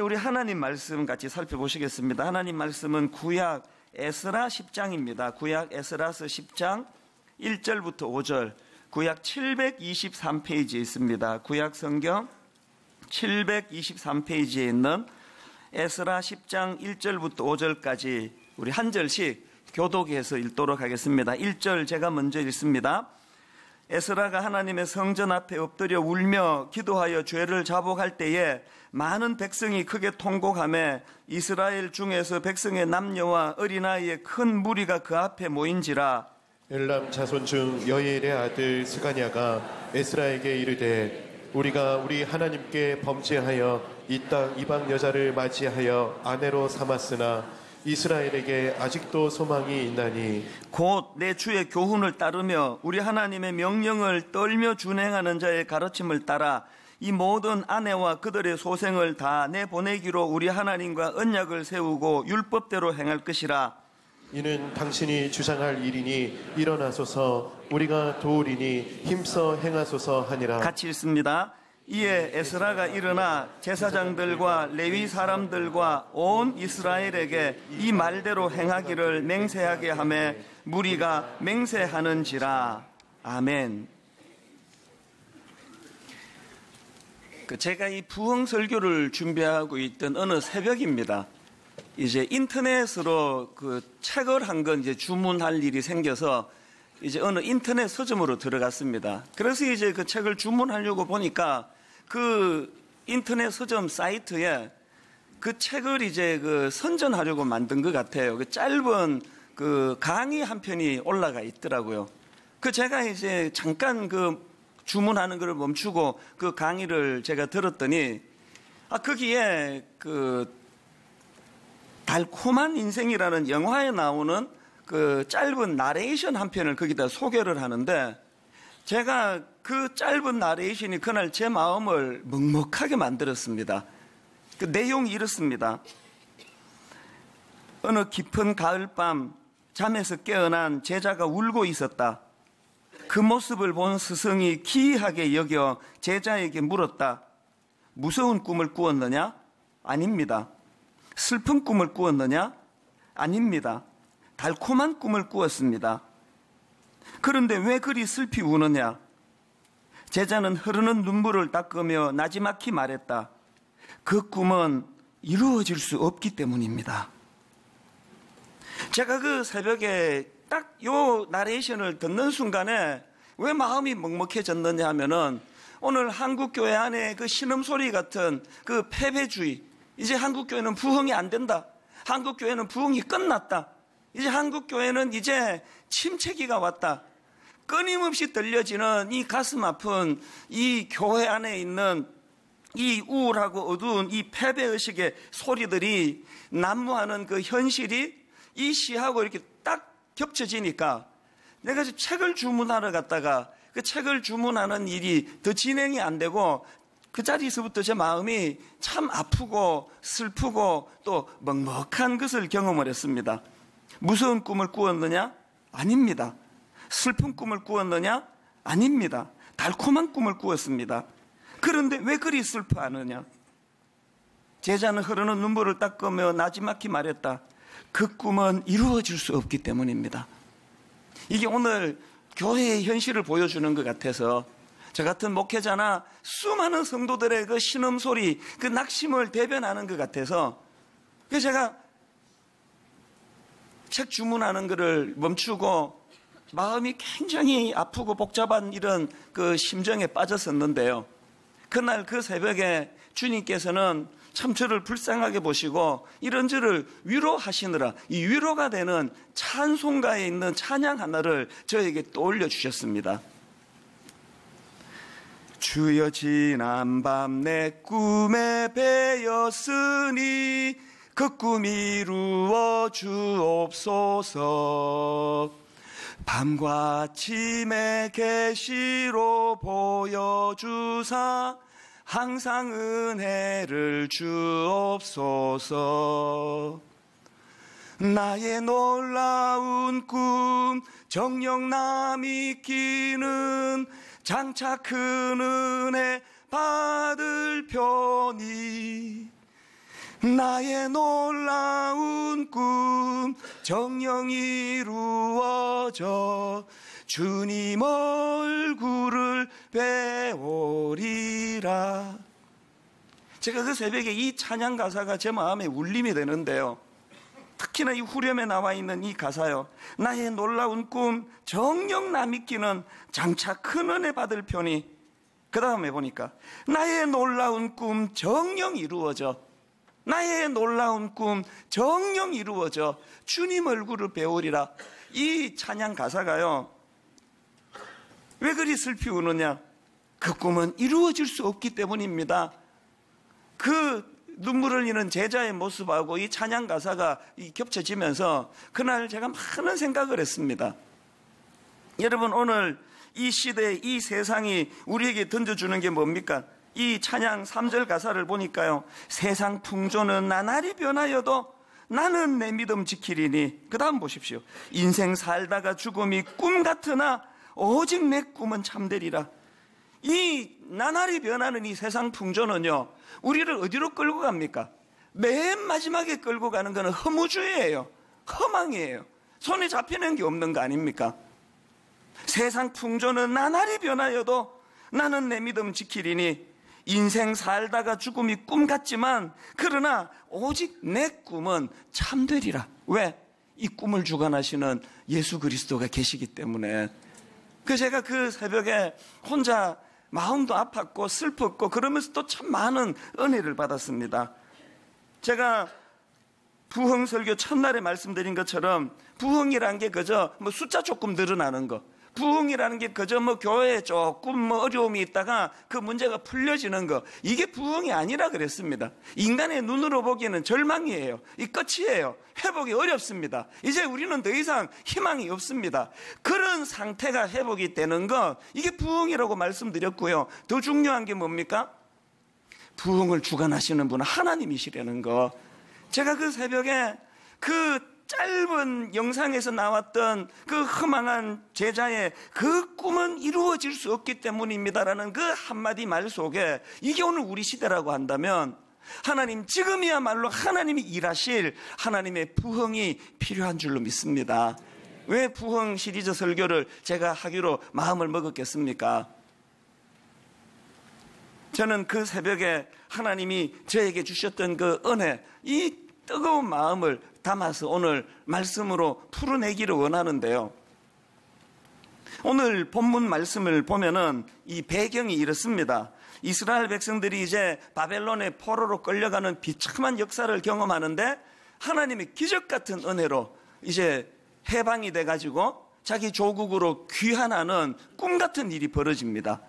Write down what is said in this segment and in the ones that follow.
우리 하나님 말씀 같이 살펴보시겠습니다. 하나님 말씀은 구약 에스라 10장입니다. 구약 에스라서 10장 1절부터 5절, 구약 723페이지에 있습니다. 구약 성경 723페이지에 있는 에스라 10장 1절부터 5절까지 우리 한 절씩 교독해서 읽도록 하겠습니다. 1절 제가 먼저 읽습니다. 에스라가 하나님의 성전 앞에 엎드려 울며 기도하여 죄를 자복할 때에 많은 백성이 크게 통곡하며 이스라엘 중에서 백성의 남녀와 어린아이의 큰 무리가 그 앞에 모인지라. 엘람 자손 중 여일의 아들 스가냐가 에스라에게 이르되 우리가 우리 하나님께 범죄하여 이 땅 이방 여자를 맞이하여 아내로 삼았으나 이스라엘에게 아직도 소망이 있나니 곧 내 주의 교훈을 따르며 우리 하나님의 명령을 떨며 준행하는 자의 가르침을 따라 이 모든 아내와 그들의 소생을 다 내보내기로 우리 하나님과 언약을 세우고 율법대로 행할 것이라. 이는 당신이 주장할 일이니 일어나소서 우리가 도우리니 힘써 행하소서 하니라. 같이 읽습니다. 이에 에스라가 일어나 제사장들과 레위 사람들과 온 이스라엘에게 이 말대로 행하기를 맹세하게 하며 무리가 맹세하는지라. 아멘. 제가 이 부흥 설교를 준비하고 있던 어느 새벽입니다. 이제 인터넷으로 그 책을 한 건 이제 주문할 일이 생겨서 이제 어느 인터넷 서점으로 들어갔습니다. 그래서 이제 그 책을 주문하려고 보니까 그 인터넷 서점 사이트에 그 책을 이제 그 선전하려고 만든 것 같아요. 그 짧은 그 강의 한 편이 올라가 있더라고요. 그 제가 이제 잠깐 그 주문하는 걸 멈추고 그 강의를 제가 들었더니 거기에 그 달콤한 인생이라는 영화에 나오는 그 짧은 나레이션 한 편을 거기다 소개를 하는데 제가 그 짧은 나레이션이 그날 제 마음을 먹먹하게 만들었습니다. 그 내용이 이렇습니다. 어느 깊은 가을밤 잠에서 깨어난 제자가 울고 있었다. 그 모습을 본 스승이 기이하게 여겨 제자에게 물었다. 무서운 꿈을 꾸었느냐? 아닙니다. 슬픈 꿈을 꾸었느냐? 아닙니다. 달콤한 꿈을 꾸었습니다. 그런데 왜 그리 슬피 우느냐? 제자는 흐르는 눈물을 닦으며 나지막히 말했다. 그 꿈은 이루어질 수 없기 때문입니다. 제가 그 새벽에 딱 요 나레이션을 듣는 순간에 왜 마음이 먹먹해졌느냐 하면은 오늘 한국교회 안에 그 신음소리 같은 그 패배주의, 이제 한국교회는 부흥이 안 된다. 한국교회는 부흥이 끝났다. 이제 한국교회는 이제 침체기가 왔다. 끊임없이 들려지는 이 가슴 아픈 이 교회 안에 있는 이 우울하고 어두운 이 패배의식의 소리들이 난무하는 그 현실이 이 시하고 이렇게 딱 겹쳐지니까 내가 책을 주문하러 갔다가 그 책을 주문하는 일이 더 진행이 안 되고 그 자리에서부터 제 마음이 참 아프고 슬프고 또 먹먹한 것을 경험을 했습니다. 무서운 꿈을 꾸었느냐? 아닙니다. 슬픈 꿈을 꾸었느냐? 아닙니다. 달콤한 꿈을 꾸었습니다. 그런데 왜 그리 슬퍼하느냐? 제자는 흐르는 눈물을 닦으며 나지막히 말했다. 그 꿈은 이루어질 수 없기 때문입니다. 이게 오늘 교회의 현실을 보여주는 것 같아서 저 같은 목회자나 수많은 성도들의 그 신음소리, 그 낙심을 대변하는 것 같아서 그래서 제가 책 주문하는 것을 멈추고 마음이 굉장히 아프고 복잡한 이런 그 심정에 빠졌었는데요. 그날 그 새벽에 주님께서는 참 저를 불쌍하게 보시고 이런 저를 위로하시느라 이 위로가 되는 찬송가에 있는 찬양 하나를 저에게 떠올려 주셨습니다. 주여 지난밤 내 꿈에 배였으니 그 꿈 이루어 주옵소서. 밤과 아침에 계시로 보여주사 항상 은혜를 주옵소서. 나의 놀라운 꿈 정녕 남이 끼는 장차 큰 은혜 받을 편이 나의 놀라운 꿈 정녕 이루어져 주님 얼굴을 배우리라. 제가 그 새벽에 이 찬양 가사가 제 마음에 울림이 되는데요, 특히나 이 후렴에 나와 있는 이 가사요, 나의 놀라운 꿈 정녕 나 믿기는 장차 큰 은혜 받을 편이, 그 다음에 보니까 나의 놀라운 꿈 정녕 이루어져, 나의 놀라운 꿈 정녕 이루어져 주님 얼굴을 배우리라. 이 찬양 가사가요, 왜 그리 슬피 우느냐? 그 꿈은 이루어질 수 없기 때문입니다. 그 눈물을 흘리는 제자의 모습하고 이 찬양 가사가 겹쳐지면서 그날 제가 많은 생각을 했습니다. 여러분, 오늘 이 시대, 이 세상이 우리에게 던져주는 게 뭡니까? 이 찬양 3절 가사를 보니까요, 세상 풍조는 나날이 변하여도 나는 내 믿음 지키리니. 그 다음 보십시오. 인생 살다가 죽음이 꿈 같으나 오직 내 꿈은 참되리라. 이 나날이 변하는 이 세상 풍조는요, 우리를 어디로 끌고 갑니까? 맨 마지막에 끌고 가는 것은 허무주의예요. 허망이에요. 손에 잡히는 게 없는 거 아닙니까? 세상 풍조는 나날이 변하여도 나는 내 믿음 지키리니. 인생 살다가 죽음이 꿈 같지만 그러나 오직 내 꿈은 참되리라. 왜? 이 꿈을 주관하시는 예수 그리스도가 계시기 때문에. 제가 그 새벽에 혼자 마음도 아팠고 슬펐고 그러면서 또 참 많은 은혜를 받았습니다. 제가 부흥 설교 첫날에 말씀드린 것처럼 부흥이라는 게 그저 숫자 조금 늘어나는 거, 부흥이라는 게 그저 교회에 조금 어려움이 있다가 그 문제가 풀려지는 거, 이게 부흥이 아니라 그랬습니다. 인간의 눈으로 보기에는 절망이에요. 이 끝이에요. 회복이 어렵습니다. 이제 우리는 더 이상 희망이 없습니다. 그런 상태가 회복이 되는 거, 이게 부흥이라고 말씀드렸고요. 더 중요한 게 뭡니까? 부흥을 주관하시는 분은 하나님이시라는 거. 제가 그 새벽에 그 짧은 영상에서 나왔던 그 허망한 제자의 그 꿈은 이루어질 수 없기 때문입니다라는 그 한마디 말 속에 이게 오늘 우리 시대라고 한다면 하나님, 지금이야말로 하나님이 일하실 하나님의 부흥이 필요한 줄로 믿습니다. 왜 부흥 시리즈 설교를 제가 하기로 마음을 먹었겠습니까? 저는 그 새벽에 하나님이 저에게 주셨던 그 은혜, 이 뜨거운 마음을 담아서 오늘 말씀으로 풀어내기를 원하는데요. 오늘 본문 말씀을 보면은 이 배경이 이렇습니다. 이스라엘 백성들이 이제 바벨론의 포로로 끌려가는 비참한 역사를 경험하는데 하나님의 기적 같은 은혜로 이제 해방이 돼가지고 자기 조국으로 귀환하는 꿈 같은 일이 벌어집니다.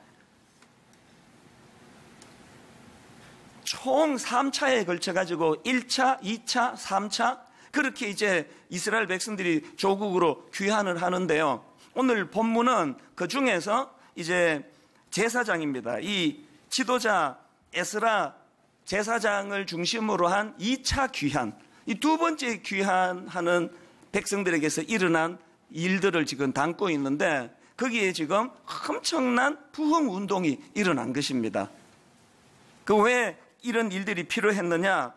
총 3차에 걸쳐가지고 1차, 2차, 3차 그렇게 이제 이스라엘 백성들이 조국으로 귀환을 하는데요. 오늘 본문은 그 중에서 이제 제사장입니다. 이 지도자 에스라 제사장을 중심으로 한 2차 귀환, 이 두 번째 귀환하는 백성들에게서 일어난 일들을 지금 담고 있는데 거기에 지금 엄청난 부흥 운동이 일어난 것입니다. 왜 이런 일들이 필요했느냐?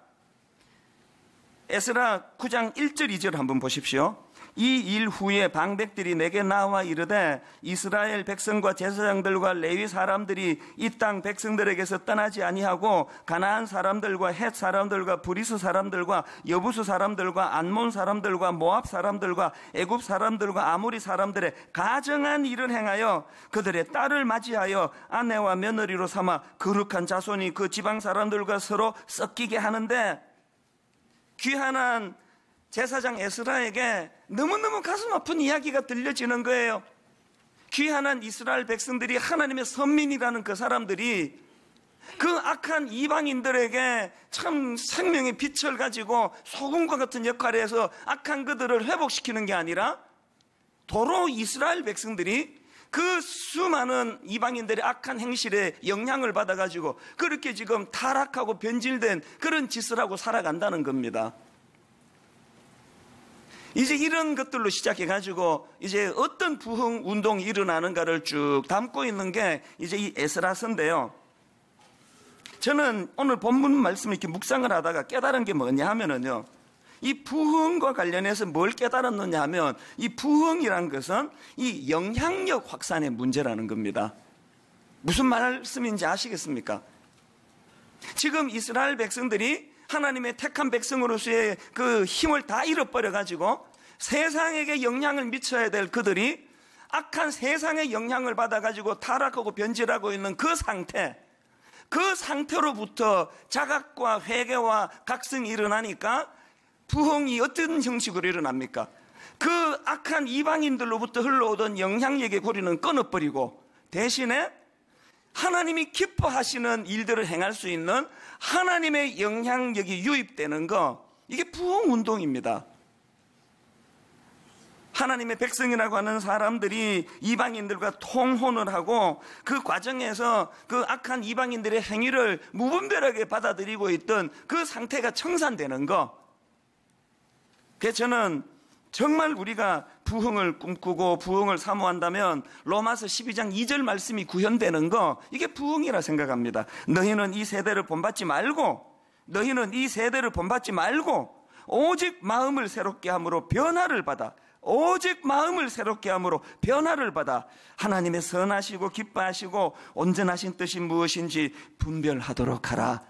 에스라 9장 1절 2절 한번 보십시오. 이 일 후에 방백들이 내게 나와 이르되 이스라엘 백성과 제사장들과 레위 사람들이 이 땅 백성들에게서 떠나지 아니하고 가나안 사람들과 헷 사람들과 브리스 사람들과 여부수 사람들과 안몬 사람들과 모압 사람들과 애굽 사람들과 아모리 사람들의 가정한 일을 행하여 그들의 딸을 맞이하여 아내와 며느리로 삼아 거룩한 자손이 그 지방 사람들과 서로 섞이게 하는데, 귀환한 제사장 에스라에게 너무너무 가슴 아픈 이야기가 들려지는 거예요. 귀환한 이스라엘 백성들이 하나님의 선민이라는 그 사람들이 그 악한 이방인들에게 참 생명의 빛을 가지고 소금과 같은 역할을 해서 악한 그들을 회복시키는 게 아니라 도로 이스라엘 백성들이 그 수많은 이방인들의 악한 행실에 영향을 받아가지고 그렇게 지금 타락하고 변질된 그런 짓을 하고 살아간다는 겁니다. 이제 이런 것들로 시작해가지고 이제 어떤 부흥 운동이 일어나는가를 쭉 담고 있는 게 이제 이 에스라서인데요. 저는 오늘 본문 말씀을 이렇게 묵상을 하다가 깨달은 게 뭐냐 하면은요, 이 부흥과 관련해서 뭘 깨달았느냐 하면, 이 부흥이란 것은 이 영향력 확산의 문제라는 겁니다. 무슨 말씀인지 아시겠습니까? 지금 이스라엘 백성들이 하나님의 택한 백성으로서의 그 힘을 다 잃어버려가지고 세상에게 영향을 미쳐야 될 그들이 악한 세상의 영향을 받아가지고 타락하고 변질하고 있는 그 상태로부터 자각과 회개와 각성이 일어나니까 부흥이 어떤 형식으로 일어납니까? 그 악한 이방인들로부터 흘러오던 영향력의 고리는 끊어버리고 대신에 하나님이 기뻐하시는 일들을 행할 수 있는 하나님의 영향력이 유입되는 거, 이게 부흥운동입니다. 하나님의 백성이라고 하는 사람들이 이방인들과 통혼을 하고 그 과정에서 그 악한 이방인들의 행위를 무분별하게 받아들이고 있던 그 상태가 청산되는 거. 그래서 저는 정말 우리가 부흥을 꿈꾸고 부흥을 사모한다면 로마서 12장 2절 말씀이 구현되는 거, 이게 부흥이라 생각합니다. 너희는 이 세대를 본받지 말고 오직 마음을 새롭게 함으로 변화를 받아 하나님의 선하시고 기뻐하시고 온전하신 뜻이 무엇인지 분별하도록 하라.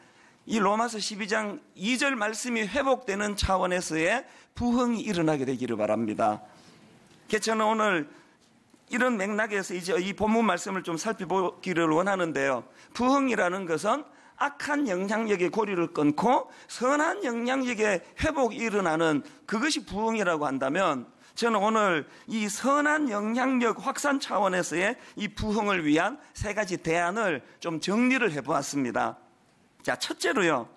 이 로마서 12장 2절 말씀이 회복되는 차원에서의 부흥이 일어나게 되기를 바랍니다. 그래서 저는 오늘 이런 맥락에서 이제 이 본문 말씀을 좀 살펴보기를 원하는데요. 부흥이라는 것은 악한 영향력의 고리를 끊고 선한 영향력의 회복이 일어나는 그것이 부흥이라고 한다면, 저는 오늘 이 선한 영향력 확산 차원에서의 이 부흥을 위한 세 가지 대안을 좀 정리를 해보았습니다. 자, 첫째로요,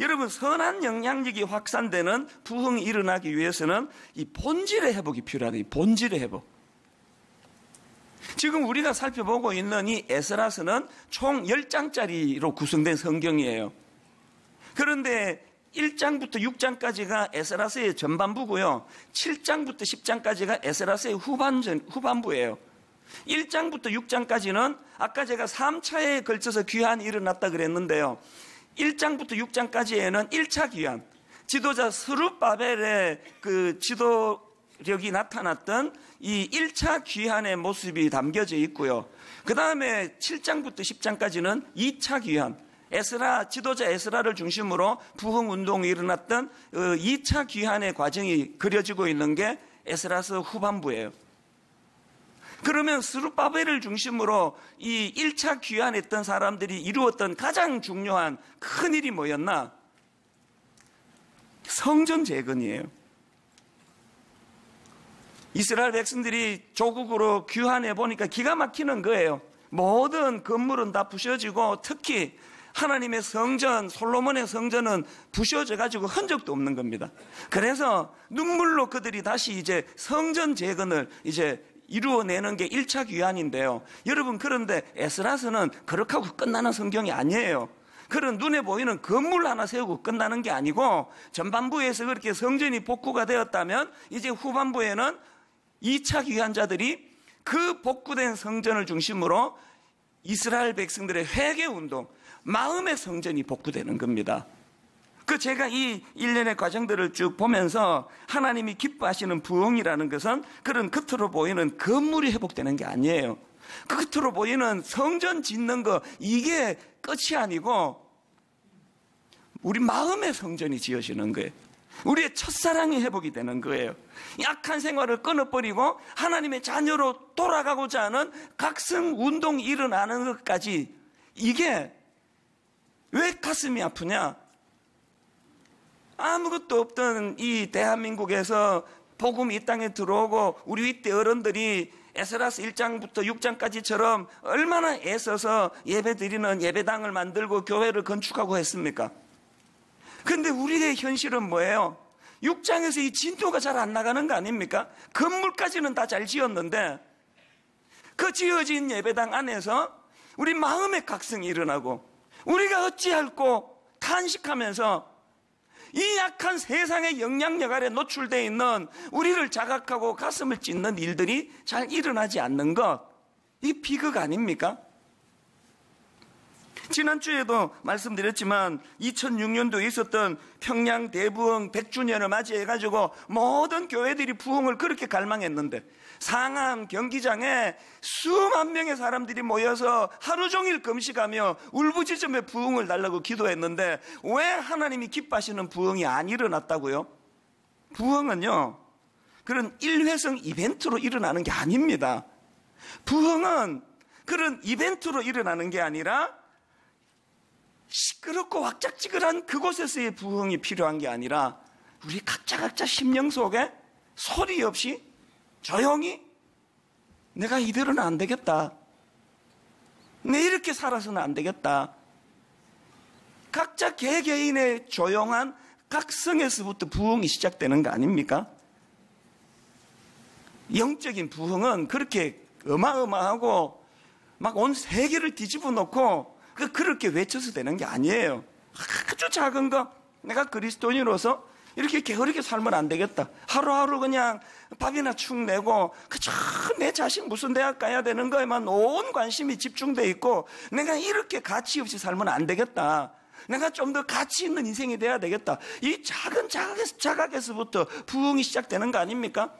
여러분, 선한 영향력이 확산되는 부흥이 일어나기 위해서는 이 본질의 회복이 필요하다. 이 본질의 회복. 지금 우리가 살펴보고 있는 이 에스라서는 총 10장짜리로 구성된 성경이에요. 그런데 1장부터 6장까지가 에스라서의 전반부고요, 7장부터 10장까지가 에스라서의 후반부예요. 1장부터 6장까지는 아까 제가 3차에 걸쳐서 귀환이 일어났다 그랬는데요, 1장부터 6장까지에는 1차 귀환, 지도자 스룹바벨의 그 지도력이 나타났던 이 1차 귀환의 모습이 담겨져 있고요. 그 다음에 7장부터 10장까지는 2차 귀환, 지도자 에스라를 중심으로 부흥운동이 일어났던 2차 귀환의 과정이 그려지고 있는 게 에스라서 후반부예요. 그러면 스룹바벨을 중심으로 이 1차 귀환했던 사람들이 이루었던 가장 중요한 큰 일이 뭐였나? 성전 재건이에요. 이스라엘 백성들이 조국으로 귀환해 보니까 기가 막히는 거예요. 모든 건물은 다 부셔지고 특히 하나님의 성전, 솔로몬의 성전은 부셔져 가지고 흔적도 없는 겁니다. 그래서 눈물로 그들이 다시 이제 성전 재건을 이제 이루어내는 게 1차 귀환인데요. 여러분, 그런데 에스라서는 그렇게 하고 끝나는 성경이 아니에요. 그런 눈에 보이는 건물 하나 세우고 끝나는 게 아니고, 전반부에서 그렇게 성전이 복구가 되었다면 이제 후반부에는 2차 귀환자들이 그 복구된 성전을 중심으로 이스라엘 백성들의 회개운동, 마음의 성전이 복구되는 겁니다. 제가 이 일련의 과정들을 쭉 보면서 하나님이 기뻐하시는 부흥이라는 것은 그런 겉으로 보이는 건물이 회복되는 게 아니에요. 겉으로 보이는 성전 짓는 거, 이게 끝이 아니고 우리 마음의 성전이 지어지는 거예요. 우리의 첫사랑이 회복이 되는 거예요. 약한 생활을 끊어버리고 하나님의 자녀로 돌아가고자 하는 각성운동이 일어나는 것까지, 이게 왜 가슴이 아프냐? 아무것도 없던 이 대한민국에서 복음이 이 땅에 들어오고 우리 이때 어른들이 에스라서 1장부터 6장까지처럼 얼마나 애써서 예배드리는 예배당을 만들고 교회를 건축하고 했습니까? 근데 우리의 현실은 뭐예요? 6장에서 이 진도가 잘 안 나가는 거 아닙니까? 건물까지는 다 잘 지었는데 그 지어진 예배당 안에서 우리 마음의 각성이 일어나고 우리가 어찌할꼬 탄식하면서 이 약한 세상의 영향력 아래 노출되어 있는 우리를 자각하고 가슴을 찢는 일들이 잘 일어나지 않는 것, 이 비극 아닙니까? 지난주에도 말씀드렸지만 2006년도에 있었던 평양 대부흥 100주년을 맞이해가지고 모든 교회들이 부흥을 그렇게 갈망했는데 상암 경기장에 수만 명의 사람들이 모여서 하루 종일 금식하며 울부짖으며 부흥을 달라고 기도했는데 왜 하나님이 기뻐하시는 부흥이 안 일어났다고요? 부흥은요, 그런 일회성 이벤트로 일어나는 게 아닙니다. 부흥은 그런 이벤트로 일어나는 게 아니라 시끄럽고 왁작지근한 그곳에서의 부흥이 필요한 게 아니라 우리 각자 심령 속에 소리 없이 조용히 내가 이대로는 안 되겠다. 내 이렇게 살아서는 안 되겠다. 각자 개개인의 조용한 각성에서부터 부흥이 시작되는 거 아닙니까? 영적인 부흥은 그렇게 어마어마하고 막 온 세계를 뒤집어 놓고 그렇게 외쳐서 되는 게 아니에요. 아주 작은 거, 내가 그리스도인으로서 이렇게 게으르게 살면 안 되겠다. 하루하루 그냥 밥이나 축 내고 그저 내 자식 무슨 대학 가야 되는 거에만 온 관심이 집중돼 있고 내가 이렇게 가치 없이 살면 안 되겠다. 내가 좀 더 가치 있는 인생이 돼야 되겠다. 이 작은 자각에서부터 부흥이 시작되는 거 아닙니까?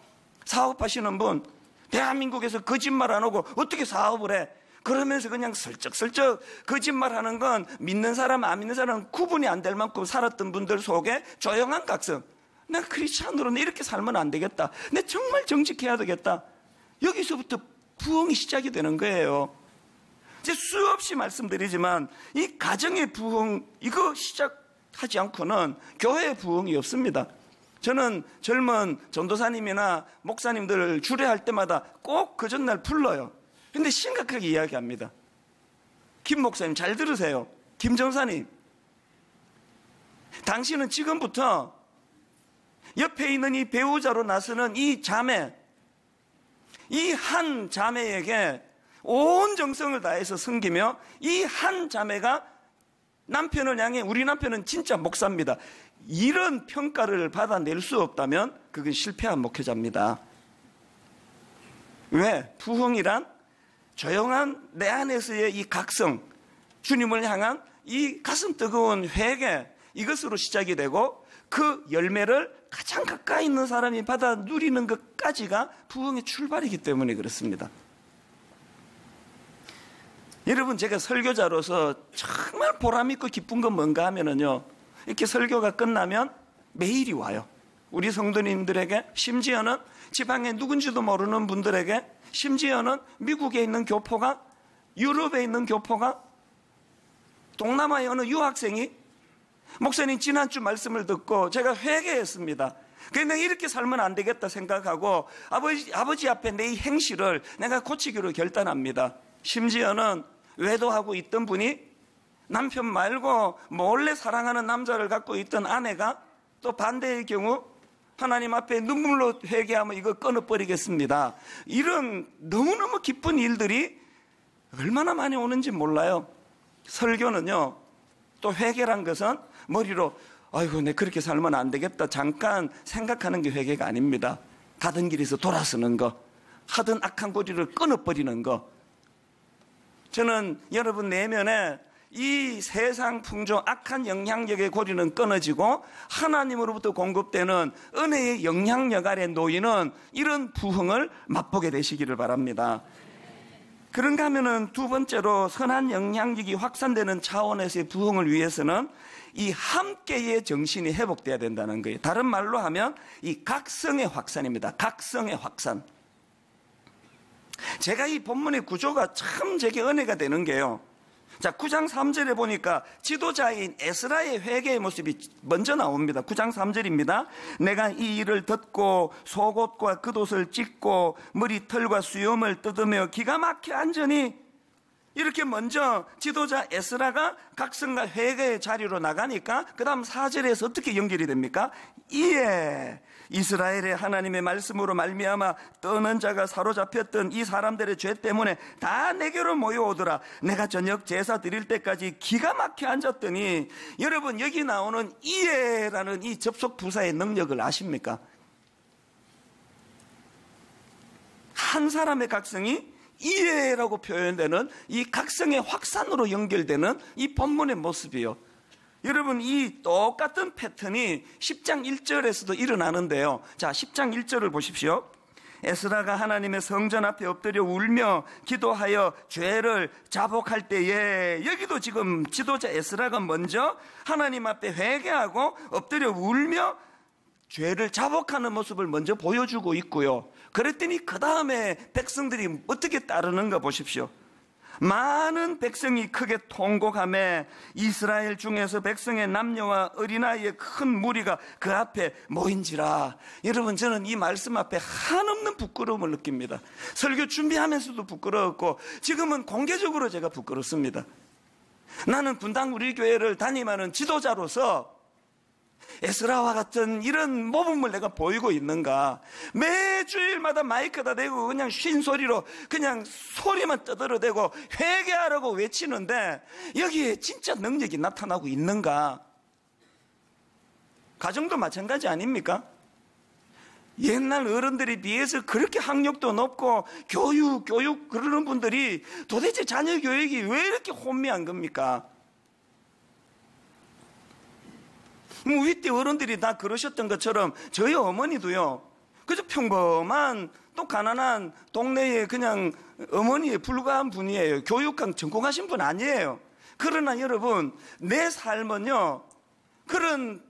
사업하시는 분, 대한민국에서 거짓말 안 하고 어떻게 사업을 해? 그러면서 그냥 슬쩍슬쩍 거짓말하는 건 믿는 사람 안 믿는 사람 구분이 안 될 만큼 살았던 분들 속에 조용한 각성. 내가 크리스찬으로는 이렇게 살면 안 되겠다. 내가 정말 정직해야 되겠다. 여기서부터 부흥이 시작이 되는 거예요. 이제 수없이 말씀드리지만 이 가정의 부흥 이거 시작하지 않고는 교회의 부흥이 없습니다. 저는 젊은 전도사님이나 목사님들 주례할 때마다 꼭 그 전날 불러요. 근데 심각하게 이야기합니다. 김 목사님 잘 들으세요. 김 전사님, 당신은 지금부터 옆에 있는 이 배우자로 나서는 이 자매, 이 한 자매에게 온 정성을 다해서 섬기며 이 한 자매가 남편을 향해 우리 남편은 진짜 목사입니다. 이런 평가를 받아낼 수 없다면 그건 실패한 목회자입니다. 왜? 부흥이란 조용한 내 안에서의 이 각성, 주님을 향한 이 가슴 뜨거운 회개, 이것으로 시작이 되고 그 열매를 가장 가까이 있는 사람이 받아 누리는 것까지가 부흥의 출발이기 때문에 그렇습니다. 여러분, 제가 설교자로서 정말 보람있고 기쁜 건 뭔가 하면은요, 이렇게 설교가 끝나면 메일이 와요. 우리 성도님들에게, 심지어는 지방에 누군지도 모르는 분들에게, 심지어는 미국에 있는 교포가, 유럽에 있는 교포가, 동남아의 어느 유학생이 목사님 지난주 말씀을 듣고 제가 회개했습니다. 그런데 이렇게 살면 안 되겠다 생각하고 아버지 앞에 내 이 행실을 내가 고치기로 결단합니다. 심지어는 외도하고 있던 분이 남편 말고 몰래 사랑하는 남자를 갖고 있던 아내가 또 반대의 경우 하나님 앞에 눈물로 회개하면 이거 끊어버리겠습니다. 이런 너무너무 기쁜 일들이 얼마나 많이 오는지 몰라요. 설교는요, 또 회개란 것은 머리로 아이고 내 그렇게 살면 안 되겠다 잠깐 생각하는 게 회개가 아닙니다. 가던 길에서 돌아서는 거, 하던 악한 고리를 끊어버리는 거. 저는 여러분 내면에 이 세상 풍조 악한 영향력의 고리는 끊어지고 하나님으로부터 공급되는 은혜의 영향력 아래 놓이는 이런 부흥을 맛보게 되시기를 바랍니다. 그런가 하면은 두 번째로 선한 영향력이 확산되는 차원에서의 부흥을 위해서는 이 함께의 정신이 회복돼야 된다는 거예요. 다른 말로 하면 이 각성의 확산입니다. 각성의 확산. 제가 이 본문의 구조가 참 제게 은혜가 되는 게요. 자, 9장 3절에 보니까 지도자인 에스라의 회개의 모습이 먼저 나옵니다. 9장 3절입니다. 내가 이 일을 듣고 속옷과 겉옷을 찢고 머리털과 수염을 뜯으며 기가 막혀 앉으니, 이렇게 먼저 지도자 에스라가 각성과 회개의 자리로 나가니까 그 다음 4절에서 어떻게 연결이 됩니까? 이에 이스라엘의 하나님의 말씀으로 말미암아 떠는 자가 사로잡혔던 이 사람들의 죄 때문에 다 내게로 모여오더라. 내가 저녁 제사 드릴 때까지 기가 막혀 앉았더니, 여러분 여기 나오는 이에라는 이 접속 부사의 능력을 아십니까? 한 사람의 각성이 이해라고 표현되는 이 각성의 확산으로 연결되는 이 본문의 모습이요. 여러분, 이 똑같은 패턴이 10장 1절에서도 일어나는데요. 자, 10장 1절을 보십시오. 에스라가 하나님의 성전 앞에 엎드려 울며 기도하여 죄를 자복할 때에, 여기도 지금 지도자 에스라가 먼저 하나님 앞에 회개하고 엎드려 울며 죄를 자복하는 모습을 먼저 보여주고 있고요. 그랬더니 그 다음에 백성들이 어떻게 따르는가 보십시오. 많은 백성이 크게 통곡하며 이스라엘 중에서 백성의 남녀와 어린아이의 큰 무리가 그 앞에 모인지라. 여러분, 저는 이 말씀 앞에 한없는 부끄러움을 느낍니다. 설교 준비하면서도 부끄러웠고 지금은 공개적으로 제가 부끄럽습니다. 나는 분당 우리 교회를 담임하는 지도자로서 에스라와 같은 이런 모범을 내가 보이고 있는가? 매주일마다 마이크에다 대고 그냥 쉰 소리로 그냥 소리만 떠들어대고 회개하라고 외치는데 여기에 진짜 능력이 나타나고 있는가? 가정도 마찬가지 아닙니까? 옛날 어른들에 비해서 그렇게 학력도 높고 교육 그러는 분들이 도대체 자녀 교육이 왜 이렇게 혼미한 겁니까? 윗대 어른들이 다 그러셨던 것처럼 저희 어머니도요, 그저 평범한 또 가난한 동네에 그냥 어머니에 불과한 분이에요. 교육학 전공하신 분 아니에요. 그러나 여러분, 내 삶은요 그런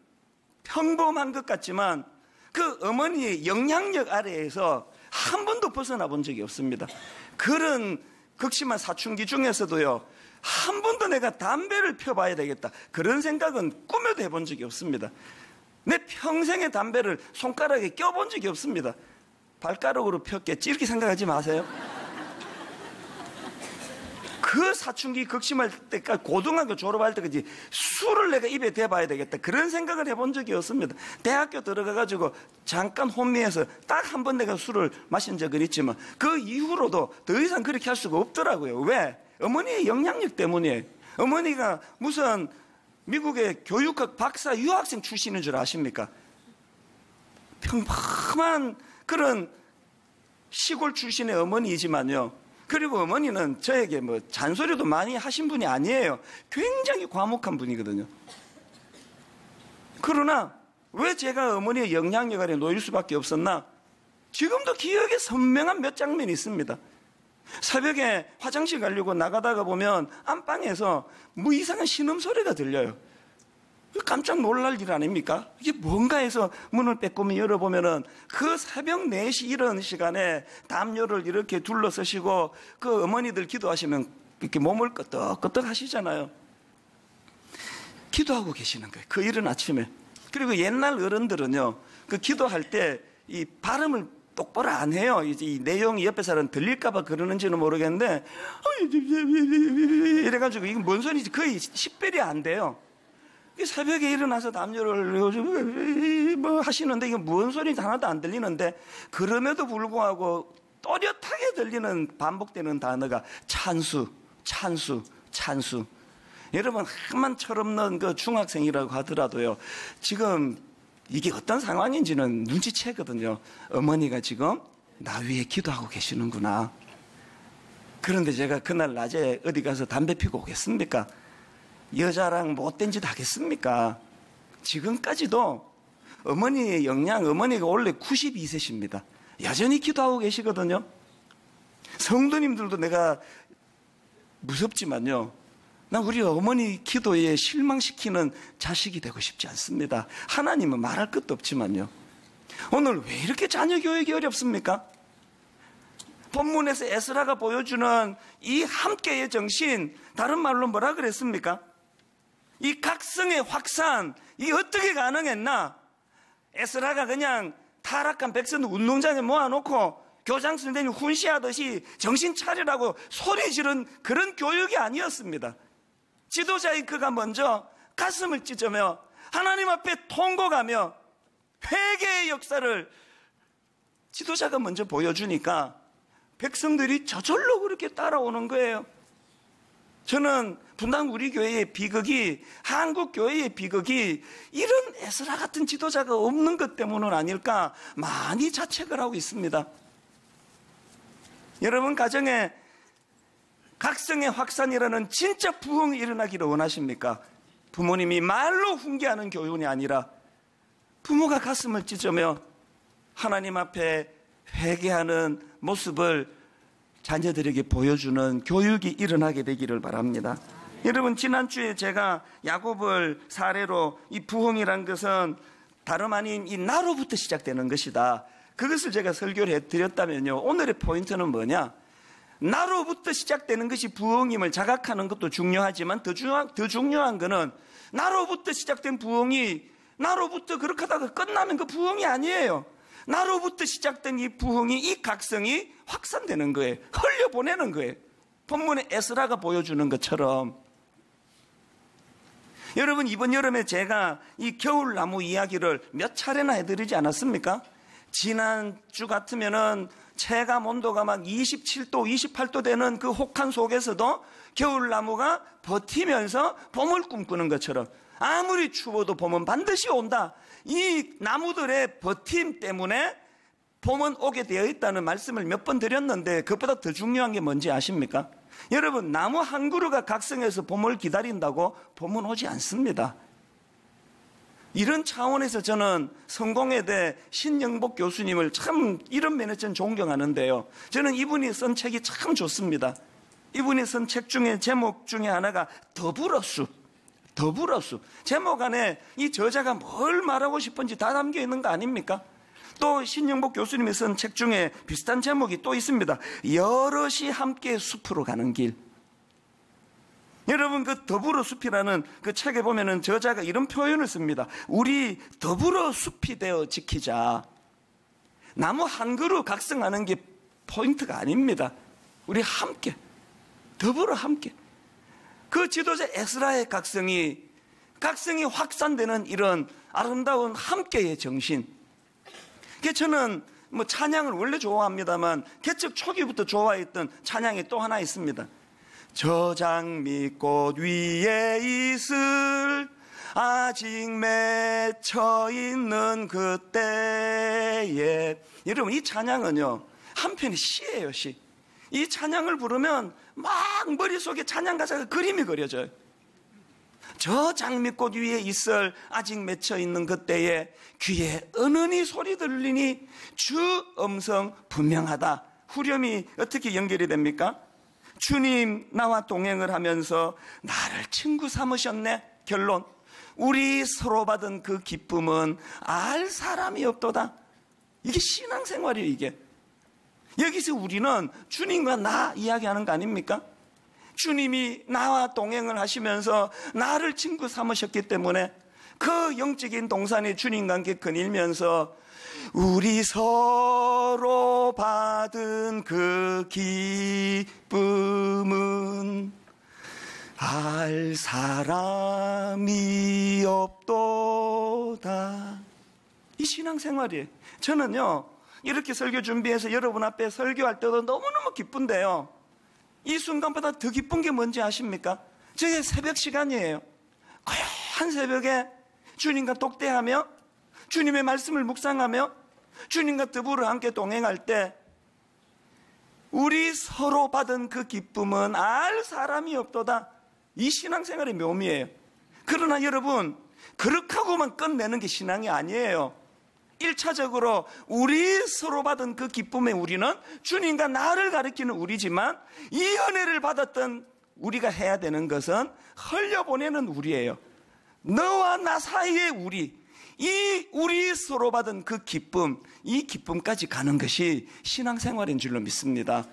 평범한 것 같지만 그 어머니의 영향력 아래에서 한 번도 벗어나 본 적이 없습니다. 그런 극심한 사춘기 중에서도요 한 번도 내가 담배를 펴봐야 되겠다 그런 생각은 꿈에도 해본 적이 없습니다. 내 평생에 담배를 손가락에 껴본 적이 없습니다. 발가락으로 폈겠지 이렇게 생각하지 마세요. 그 사춘기 극심할 때까지, 고등학교 졸업할 때까지 술을 내가 입에 대봐야 되겠다 그런 생각을 해본 적이 없습니다. 대학교 들어가가지고 잠깐 혼미해서 딱 한 번 내가 술을 마신 적은 있지만 그 이후로도 더 이상 그렇게 할 수가 없더라고요. 왜? 어머니의 영향력 때문이에요. 어머니가 무슨 미국의 교육학 박사 유학생 출신인 줄 아십니까? 평범한 그런 시골 출신의 어머니이지만요, 그리고 어머니는 저에게 뭐 잔소리도 많이 하신 분이 아니에요. 굉장히 과묵한 분이거든요. 그러나 왜 제가 어머니의 영향력 아래 놓일 수밖에 없었나? 지금도 기억에 선명한 몇 장면이 있습니다. 새벽에 화장실 가려고 나가다가 보면 안방에서 뭐 이상한 신음소리가 들려요. 깜짝 놀랄 일 아닙니까? 이게 뭔가 해서 문을 빼꼼히 열어보면은 그 새벽 4시 이런 시간에 담요를 이렇게 둘러서시고 그 어머니들 기도하시면 이렇게 몸을 끄덕끄덕 하시잖아요. 기도하고 계시는 거예요. 그 이른 아침에. 그리고 옛날 어른들은요, 그 기도할 때 이 발음을 똑바로 안 해요. 이 내용이 옆에 사람 들릴까봐 그러는지는 모르겠는데, 이래가지고 이게 뭔 소리인지 거의 10배이 안 돼요. 새벽에 일어나서 담요를 뭐 하시는데 이게 뭔 소리인지 하나도 안 들리는데, 그럼에도 불구하고 또렷하게 들리는 반복되는 단어가 찬수, 찬수, 찬수. 여러분, 한만 철없는 그 중학생이라고 하더라도요, 지금 이게 어떤 상황인지는 눈치채거든요. 어머니가 지금 나 위에 기도하고 계시는구나. 그런데 제가 그날 낮에 어디 가서 담배 피고 오겠습니까? 여자랑 못된 짓 하겠습니까? 지금까지도 어머니의 영향, 어머니가 원래 92세십니다. 여전히 기도하고 계시거든요. 성도님들도 내가 무섭지만요, 난 우리 어머니 기도에 실망시키는 자식이 되고 싶지 않습니다. 하나님은 말할 것도 없지만요. 오늘 왜 이렇게 자녀 교육이 어렵습니까? 본문에서 에스라가 보여주는 이 함께의 정신, 다른 말로 뭐라 그랬습니까? 이 각성의 확산, 이게 어떻게 가능했나? 에스라가 그냥 타락한 백성을 운동장에 모아놓고 교장 선생님 훈시하듯이 정신 차리라고 소리 지른 그런 교육이 아니었습니다. 지도자인 그가 먼저 가슴을 찢으며 하나님 앞에 통곡하며 회개의 역사를 지도자가 먼저 보여주니까 백성들이 저절로 그렇게 따라오는 거예요. 저는 분당 우리 교회의 비극이, 한국 교회의 비극이 이런 에스라 같은 지도자가 없는 것 때문은 아닐까 많이 자책을 하고 있습니다. 여러분 가정에 각성의 확산이라는 진짜 부흥이 일어나기를 원하십니까? 부모님이 말로 훈계하는 교훈이 아니라 부모가 가슴을 찢으며 하나님 앞에 회개하는 모습을 자녀들에게 보여주는 교육이 일어나게 되기를 바랍니다. 여러분 지난주에 제가 야곱을 사례로 이 부흥이란 것은 다름 아닌 이 나로부터 시작되는 것이다, 그것을 제가 설교를 해드렸다면요, 오늘의 포인트는 뭐냐? 나로부터 시작되는 것이 부흥임을 자각하는 것도 중요하지만 더 중요한 것은 나로부터 시작된 부흥이 나로부터 그렇게 하다가 끝나면 그 부흥이 아니에요. 나로부터 시작된 이 부흥이, 이 각성이 확산되는 거예요. 흘려보내는 거예요. 본문에 에스라가 보여주는 것처럼. 여러분 이번 여름에 제가 이 겨울나무 이야기를 몇 차례나 해드리지 않았습니까? 지난주 같으면은 체감 온도가 막 27도, 28도 되는 그 혹한 속에서도 겨울나무가 버티면서 봄을 꿈꾸는 것처럼 아무리 추워도 봄은 반드시 온다. 이 나무들의 버팀 때문에 봄은 오게 되어 있다는 말씀을 몇 번 드렸는데 그것보다 더 중요한 게 뭔지 아십니까? 여러분 나무 한 그루가 각성해서 봄을 기다린다고 봄은 오지 않습니다. 이런 차원에서 저는 성공회대 신영복 교수님을 참 이런 면에서 저는 존경하는데요, 저는 이분이 쓴 책이 참 좋습니다. 이분이 쓴 책 중에 제목 중에 하나가 더불어숲. 제목 안에 이 저자가 뭘 말하고 싶은지 다 담겨 있는 거 아닙니까? 또 신영복 교수님이 쓴 책 중에 비슷한 제목이 또 있습니다. 여럿이 함께 숲으로 가는 길. 여러분 그 더불어 숲이라는 그 책에 보면은 저자가 이런 표현을 씁니다. 우리 더불어 숲이 되어 지키자. 나무 한 그루 각성하는 게 포인트가 아닙니다. 우리 함께, 더불어 함께. 그 지도자 에스라의 각성이 확산되는 이런 아름다운 함께의 정신. 저는 뭐 찬양을 원래 좋아합니다만 개척 초기부터 좋아했던 찬양이 또 하나 있습니다. 저 장미꽃 위에 있을 아직 맺혀 있는 그때에. 여러분 이 찬양은요 한편의 시예요, 시. 이 찬양을 부르면 막 머릿속에 찬양 가사가 그림이 그려져요. 저 장미꽃 위에 있을 아직 맺혀 있는 그때에 귀에 은은히 소리 들리니 주 음성 분명하다. 후렴이 어떻게 연결이 됩니까? 주님 나와 동행을 하면서 나를 친구 삼으셨네. 결론, 우리 서로 받은 그 기쁨은 알 사람이 없도다. 이게 신앙생활이에요. 이게 여기서 우리는 주님과 나 이야기하는 거 아닙니까? 주님이 나와 동행을 하시면서 나를 친구 삼으셨기 때문에 그 영적인 동산에 주님과 함께 거닐면서 우리 서로 받은 그 기쁨은 알 사람이 없도다. 이 신앙생활이에요. 저는요 이렇게 설교 준비해서 여러분 앞에 설교할 때도 너무너무 기쁜데요, 이 순간보다 더 기쁜 게 뭔지 아십니까? 저의 새벽 시간이에요. 고요한 새벽에 주님과 독대하며 주님의 말씀을 묵상하며 주님과 더불어 함께 동행할 때 우리 서로 받은 그 기쁨은 알 사람이 없도다. 이 신앙생활의 묘미예요. 그러나 여러분 그렇게 하고만 끝내는 게 신앙이 아니에요. 1차적으로 우리 서로 받은 그 기쁨에 우리는 주님과 나를 가리키는 우리지만 이 은혜를 받았던 우리가 해야 되는 것은 흘려보내는 우리예요. 너와 나 사이의 우리 서로 받은 그 기쁨, 이 기쁨까지 가는 것이 신앙생활인 줄로 믿습니다.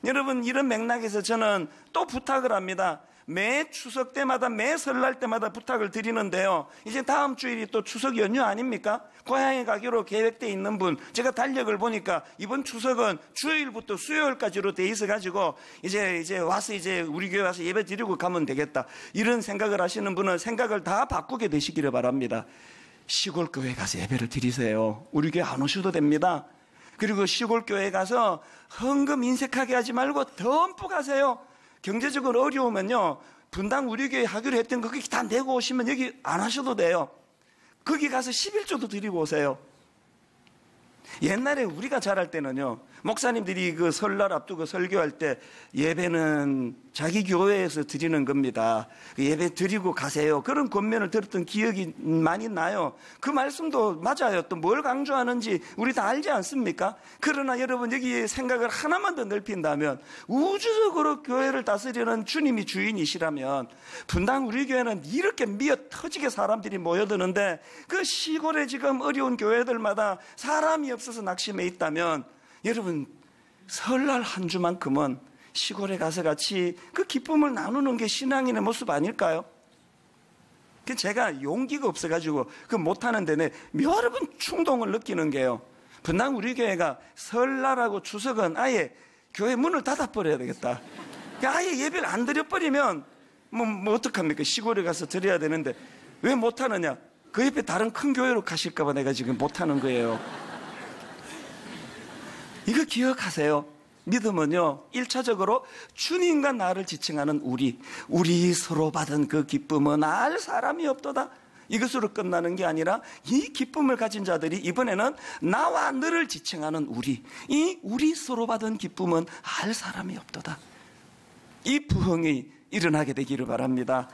여러분 이런 맥락에서 저는 또 부탁을 합니다. 매 추석 때마다, 매 설날 때마다 부탁을 드리는데요, 이제 다음 주일이 또 추석 연휴 아닙니까? 고향에 가기로 계획되어 있는 분, 제가 달력을 보니까 이번 추석은 주일부터 수요일까지로 돼 있어가지고 이제 와서 이제 우리 교회 와서 예배 드리고 가면 되겠다, 이런 생각을 하시는 분은 생각을 다 바꾸게 되시기를 바랍니다. 시골 교회 가서 예배를 드리세요. 우리 교회 안 오셔도 됩니다. 그리고 시골 교회 가서 헌금 인색하게 하지 말고 덤프 가세요. 경제적으로 어려우면요, 분당 우리 교회 하기로 했던 거 거기 다 내고 오시면 여기 안 하셔도 돼요. 거기 가서 11조도 드리고 오세요. 옛날에 우리가 자랄 때는요, 목사님들이 그 설날 앞두고 설교할 때 예배는 자기 교회에서 드리는 겁니다. 예배 드리고 가세요. 그런 권면을 들었던 기억이 많이 나요. 그 말씀도 맞아요. 또 뭘 강조하는지 우리 다 알지 않습니까? 그러나 여러분, 여기 생각을 하나만 더 넓힌다면, 우주적으로 교회를 다스리는 주님이 주인이시라면 분당 우리 교회는 이렇게 미어 터지게 사람들이 모여드는데, 그 시골에 지금 어려운 교회들마다 사람이 없어서 낙심해 있다면, 여러분, 설날 한 주만큼은 시골에 가서 같이 그 기쁨을 나누는 게 신앙인의 모습 아닐까요? 제가 용기가 없어가지고 그 못하는 데는 여러 번 충동을 느끼는 게요, 분당 우리 교회가 설날하고 추석은 아예 교회 문을 닫아버려야 되겠다. 아예 예배를 안 드려버리면 뭐 어떡합니까? 시골에 가서 드려야 되는데 왜 못하느냐? 그 옆에 다른 큰 교회로 가실까봐 내가 지금 못하는 거예요. 이거 기억하세요. 믿음은요, 1차적으로 주님과 나를 지칭하는 우리 서로 받은 그 기쁨은 알 사람이 없도다, 이것으로 끝나는 게 아니라, 이 기쁨을 가진 자들이 이번에는 나와 너를 지칭하는 우리 서로 받은 기쁨은 알 사람이 없도다. 이 부흥이 일어나게 되기를 바랍니다.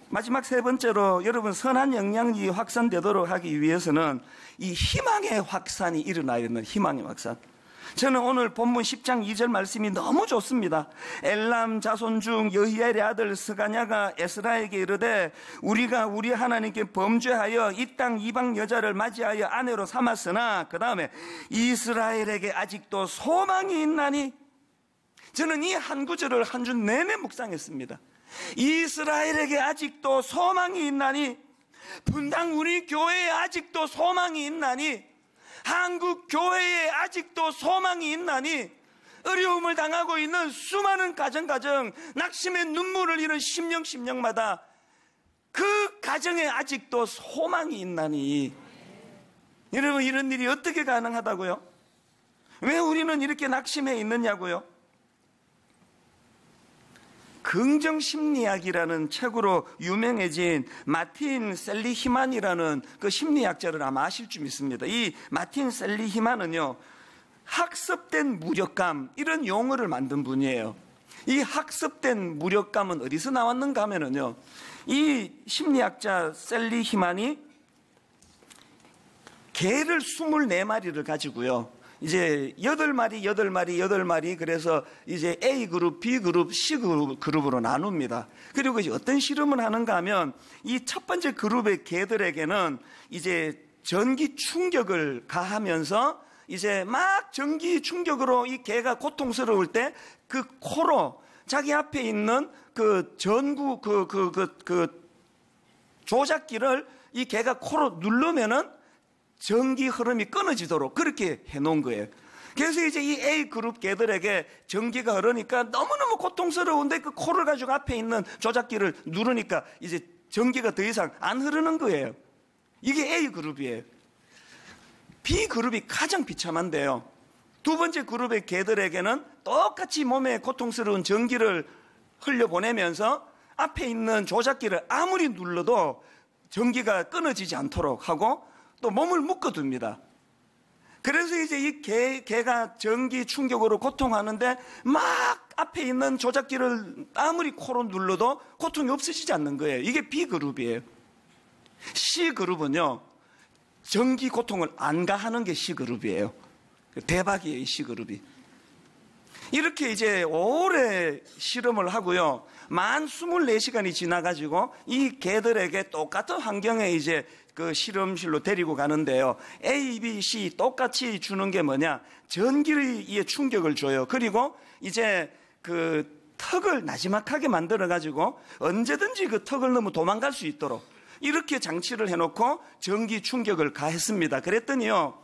마지막 세 번째로, 여러분, 선한 영향이 확산되도록 하기 위해서는 이 희망의 확산이 일어나야 되는, 희망의 확산. 저는 오늘 본문 10장 2절 말씀이 너무 좋습니다. 엘람 자손 중 여히엘의 아들 스가냐가 에스라에게 이르되, 우리가 우리 하나님께 범죄하여 이 땅 이방 여자를 맞이하여 아내로 삼았으나 그 다음에 이스라엘에게 아직도 소망이 있나니. 저는 이 한 구절을 한 주 내내 묵상했습니다. 이스라엘에게 아직도 소망이 있나니, 분당 우리 교회에 아직도 소망이 있나니, 한국 교회에 아직도 소망이 있나니, 어려움을 당하고 있는 수많은 가정 낙심의 눈물을 잃은 심령마다 그 가정에 아직도 소망이 있나니. 여러분, 이런 일이 어떻게 가능하다고요? 왜 우리는 이렇게 낙심해 있느냐고요? 긍정심리학이라는 책으로 유명해진 마틴 셀리히만이라는 그 심리학자를 아마 아실 줄 믿습니다. 이 마틴 셀리히만은요, 학습된 무력감, 이런 용어를 만든 분이에요. 이 학습된 무력감은 어디서 나왔는가 하면은요, 이 심리학자 셀리히만이 개를 24마리를 가지고요, 이제 8마리, 그래서 이제 A그룹, B그룹, C그룹으로 나눕니다. 그리고 이제 어떤 실험을 하는가 하면, 이 첫 번째 그룹의 개들에게는 이제 전기 충격을 가하면서, 이제 막 전기 충격으로 이 개가 고통스러울 때 그 코로 자기 앞에 있는 그 전구, 그 조작기를 이 개가 코로 누르면은 전기 흐름이 끊어지도록 그렇게 해놓은 거예요. 그래서 이제 이 A그룹 개들에게 전기가 흐르니까 너무너무 고통스러운데, 그 코를 가지고 앞에 있는 조작기를 누르니까 이제 전기가 더 이상 안 흐르는 거예요. 이게 A그룹이에요. B그룹이 가장 비참한데요, 두 번째 그룹의 개들에게는 똑같이 몸에 고통스러운 전기를 흘려보내면서 앞에 있는 조작기를 아무리 눌러도 전기가 끊어지지 않도록 하고 또 몸을 묶어둡니다. 그래서 이제 이 개가 전기 충격으로 고통하는데 막 앞에 있는 조작기를 아무리 코로 눌러도 고통이 없어지지 않는 거예요. 이게 B그룹이에요. C그룹은요, 전기 고통을 안 가하는 게 C그룹이에요. 대박이에요, 이 C그룹이. 이렇게 이제 오래 실험을 하고요, 만 24시간이 지나가지고 이 개들에게 똑같은 환경에 이제 그 실험실로 데리고 가는데요, A, B, C 똑같이 주는 게 뭐냐, 전기의 충격을 줘요. 그리고 이제 그 턱을 나지막하게 만들어 가지고 언제든지 그 턱을 넘어 도망갈 수 있도록 이렇게 장치를 해놓고 전기 충격을 가했습니다. 그랬더니요,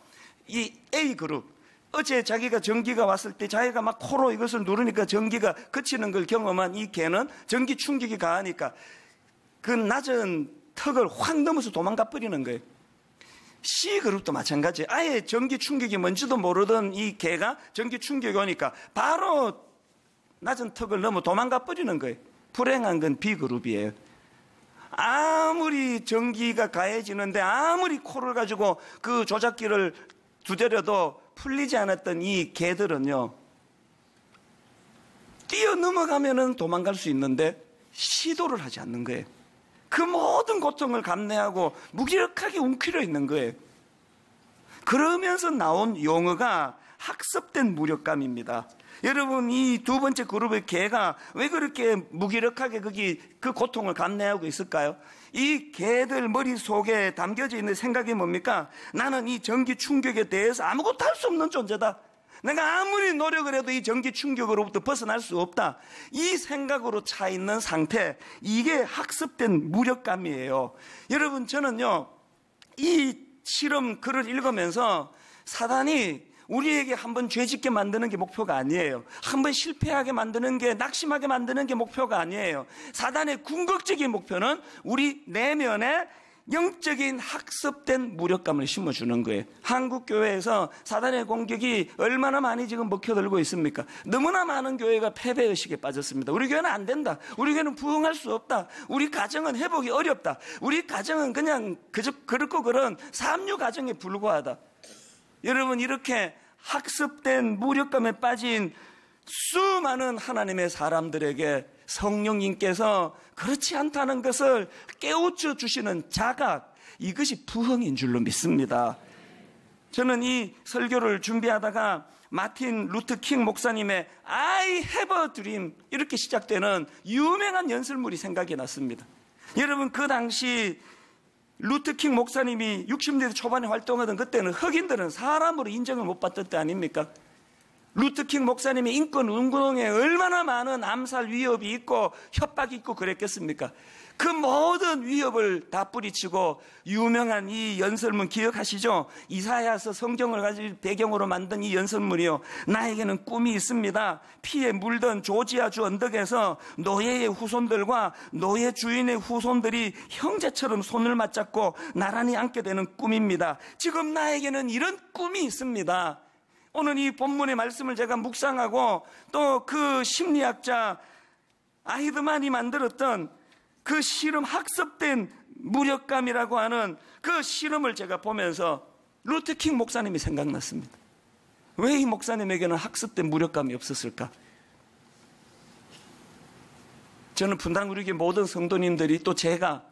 이 A그룹, 어제 자기가 전기가 왔을 때 자기가 막 코로 이것을 누르니까 전기가 그치는 걸 경험한 이 개는 전기 충격이 가하니까 그 낮은 턱을 확 넘어서 도망가 버리는 거예요. C그룹도 마찬가지. 아예 전기 충격이 뭔지도 모르던 이 개가 전기 충격이 오니까 바로 낮은 턱을 넘어 도망가 버리는 거예요. 불행한 건 B그룹이에요. 아무리 전기가 가해지는데 아무리 코를 가지고 그 조작기를 두드려도 풀리지 않았던 이 개들은요, 뛰어넘어가면은 도망갈 수 있는데 시도를 하지 않는 거예요. 그 모든 고통을 감내하고 무기력하게 웅크려 있는 거예요. 그러면서 나온 용어가 학습된 무력감입니다. 여러분, 이 두 번째 그룹의 개가 왜 그렇게 무기력하게 그 고통을 감내하고 있을까요? 이 개들 머릿속에 담겨져 있는 생각이 뭡니까? 나는 이 전기 충격에 대해서 아무것도 할 수 없는 존재다. 내가 아무리 노력을 해도 이 전기 충격으로부터 벗어날 수 없다. 이 생각으로 차 있는 상태, 이게 학습된 무력감이에요. 여러분, 저는요, 이 실험 글을 읽으면서 사단이 우리에게 한번 죄짓게 만드는 게 목표가 아니에요. 한번 실패하게 만드는 게, 낙심하게 만드는 게 목표가 아니에요. 사단의 궁극적인 목표는 우리 내면에 영적인 학습된 무력감을 심어주는 거예요. 한국 교회에서 사단의 공격이 얼마나 많이 지금 먹혀들고 있습니까? 너무나 많은 교회가 패배의식에 빠졌습니다. 우리 교회는 안 된다. 우리 교회는 부흥할 수 없다. 우리 가정은 회복이 어렵다. 우리 가정은 그냥 그저 그렇고 그런 삼류 가정에 불과하다. 여러분, 이렇게 학습된 무력감에 빠진 수많은 하나님의 사람들에게 성령님께서 그렇지 않다는 것을 깨우쳐 주시는 자각, 이것이 부흥인 줄로 믿습니다. 저는 이 설교를 준비하다가 마틴 루터 킹 목사님의 I have a dream, 이렇게 시작되는 유명한 연설물이 생각이 났습니다. 여러분, 그 당시 루터 킹 목사님이 60년대 초반에 활동하던 그때는 흑인들은 사람으로 인정을 못 받던 때 아닙니까? 루터 킹 목사님의 인권 운동에 얼마나 많은 암살 위협이 있고 협박이 있고 그랬겠습니까? 그 모든 위협을 다 뿌리치고 유명한 이 연설문 기억하시죠? 이사야서 성경을 가지고 배경으로 만든 이 연설문이요, 나에게는 꿈이 있습니다. 피에 물든 조지아주 언덕에서 노예의 후손들과 노예 주인의 후손들이 형제처럼 손을 맞잡고 나란히 앉게 되는 꿈입니다. 지금 나에게는 이런 꿈이 있습니다. 오늘 이 본문의 말씀을 제가 묵상하고 또 그 심리학자 아히드만이 만들었던 그 실험, 학습된 무력감이라고 하는 그 실험을 제가 보면서 루터 킹 목사님이 생각났습니다. 왜 이 목사님에게는 학습된 무력감이 없었을까? 저는 분당 우리 교회 모든 성도님들이 또 제가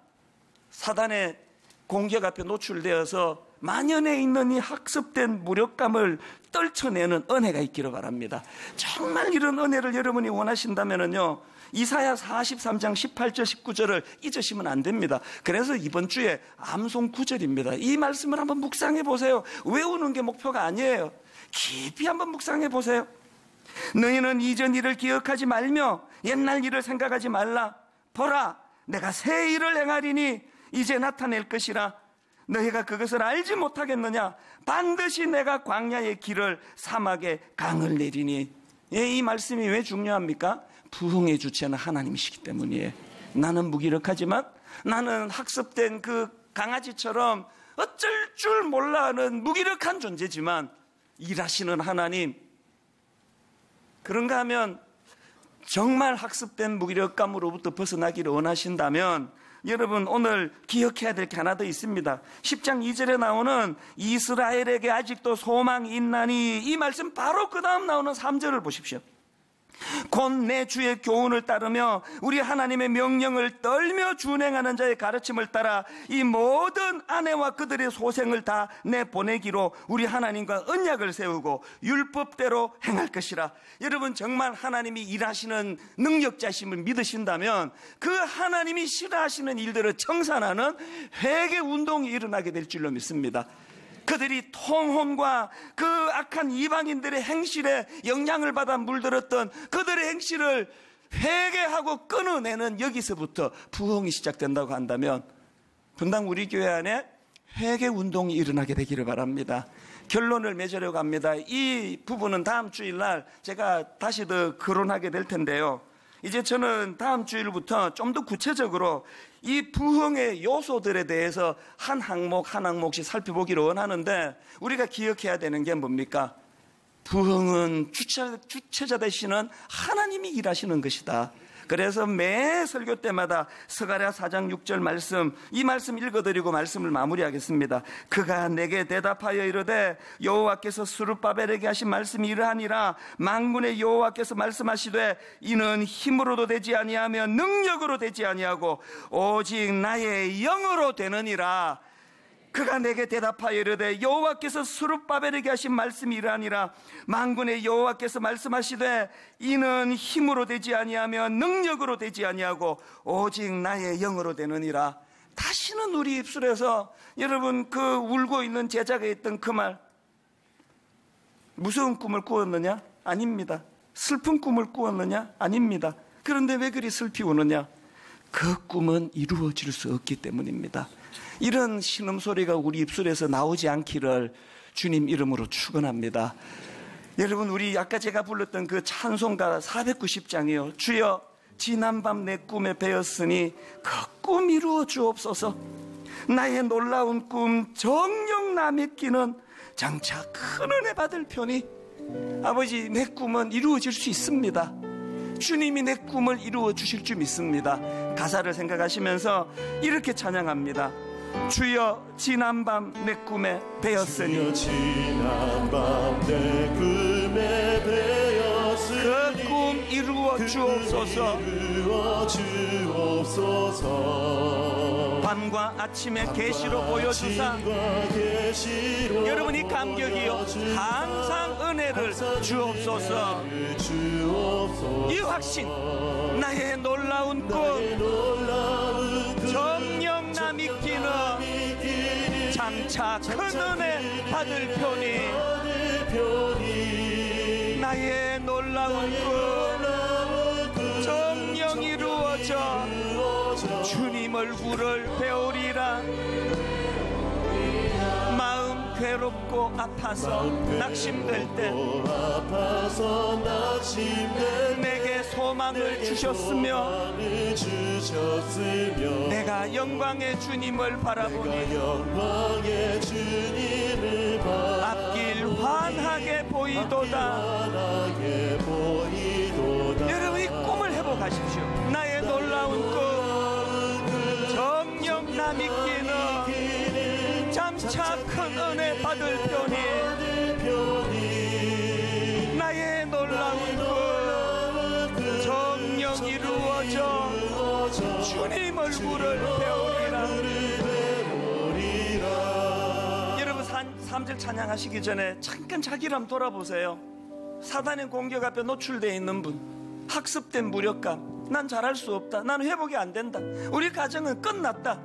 사단의 공격 앞에 노출되어서 만연해 있는 이 학습된 무력감을 떨쳐내는 은혜가 있기를 바랍니다. 정말 이런 은혜를 여러분이 원하신다면요, 이사야 43장 18절 19절을 잊으시면 안 됩니다. 그래서 이번 주에 암송 9절입니다. 이 말씀을 한번 묵상해 보세요. 외우는 게 목표가 아니에요. 깊이 한번 묵상해 보세요. 너희는 이전 일을 기억하지 말며 옛날 일을 생각하지 말라. 보라, 내가 새 일을 행하리니 이제 나타낼 것이라. 너희가 그것을 알지 못하겠느냐? 반드시 내가 광야의 길을 사막에 강을 내리니. 이 말씀이 왜 중요합니까? 부흥의 주체는 하나님이시기 때문이에요. 나는 무기력하지만, 나는 학습된 그 강아지처럼 어쩔 줄 몰라 하는 무기력한 존재지만 일하시는 하나님, 그런가 하면 정말 학습된 무기력감으로부터 벗어나기를 원하신다면 여러분, 오늘 기억해야 될 게 하나 더 있습니다. 10장 2절에 나오는 이스라엘에게 아직도 소망이 있나니, 이 말씀 바로 그 다음 나오는 3절을 보십시오. 곧 내 주의 교훈을 따르며 우리 하나님의 명령을 떨며 준행하는 자의 가르침을 따라 이 모든 아내와 그들의 소생을 다 내보내기로 우리 하나님과 언약을 세우고 율법대로 행할 것이라. 여러분, 정말 하나님이 일하시는 능력자심을 믿으신다면 그 하나님이 싫어하시는 일들을 청산하는 회개 운동이 일어나게 될 줄로 믿습니다. 그들이 통혼과 그 악한 이방인들의 행실에 영향을 받아 물들었던 그들의 행실을 회개하고 끊어내는 여기서부터 부흥이 시작된다고 한다면 분당 우리 교회 안에 회개 운동이 일어나게 되기를 바랍니다. 결론을 맺으려고 합니다. 이 부분은 다음 주일날 제가 다시 더 거론하게 될 텐데요. 이제 저는 다음 주일부터 좀 더 구체적으로 이 부흥의 요소들에 대해서 한 항목 한 항목씩 살펴보기를 원하는데, 우리가 기억해야 되는 게 뭡니까? 부흥은 주체자 되시는 하나님이 일하시는 것이다. 그래서 매 설교 때마다 스가랴 4장 6절 말씀, 이 말씀 읽어드리고 말씀을 마무리하겠습니다. 그가 내게 대답하여 이르되 여호와께서 스룹바벨에게 하신 말씀이 이러하니라. 만군의 여호와께서 말씀하시되 이는 힘으로도 되지 아니하며 능력으로 되지 아니하고 오직 나의 영으로 되느니라. 그가 내게 대답하여 이르되 여호와께서 스룹바벨에게 하신 말씀이 이러하니라. 만군의 여호와께서 말씀하시되 이는 힘으로 되지 아니하며 능력으로 되지 아니하고 오직 나의 영으로 되느니라. 다시는 우리 입술에서 여러분 그 울고 있는 제자가 했던 그 말, 무서운 꿈을 꾸었느냐? 아닙니다. 슬픈 꿈을 꾸었느냐? 아닙니다. 그런데 왜 그리 슬피 우느냐? 그 꿈은 이루어질 수 없기 때문입니다. 이런 신음소리가 우리 입술에서 나오지 않기를 주님 이름으로 축원합니다. 여러분, 우리 아까 제가 불렀던 그 찬송가 490장이요. 주여 지난밤 내 꿈에 배었으니 그 꿈 이루어 주옵소서. 나의 놀라운 꿈 정녕 남의 끼는 장차 큰 은혜 받을 편이. 아버지, 내 꿈은 이루어질 수 있습니다. 주님이 내 꿈을 이루어 주실 줄 믿습니다. 가사를 생각하시면서 이렇게 찬양합니다. 주여 지난밤 내 꿈에 배었으니 지난밤 내 꿈에 배었으니 그 꿈 이루어 주옵소서. 밤과 아침에 계시로 보여주사 여러분 이 감격이요 항상 은혜를 주옵소서. 이 확신, 나의 놀라운 꿈 정녕 남이 끼는 장차 큰 은혜 받을 편이. 나의 놀라운 꿈 정녕 이루어져 주님 얼굴을 배우리라. 마음 괴롭고 아파서 낙심될 때 내게 소망을 주셨으며 내가 영광의 주님을 바라보니 앞길 환하게 보이도다. 여러분 이 꿈을 회복하십시오. 나의 놀라운 꿈 정녕 남이 끼는 장차 큰 은혜 받을 편이. 나의 놀라운 꿈 정녕 이루어져 주님 얼굴을 배우리라. 여러분 3절 찬양하시기 전에 잠깐 자기를 한번 돌아보세요. 사단의 공격 앞에 노출되어 있는 분, 학습된 무력감, 난 잘할 수 없다, 나는 회복이 안 된다, 우리 가정은 끝났다,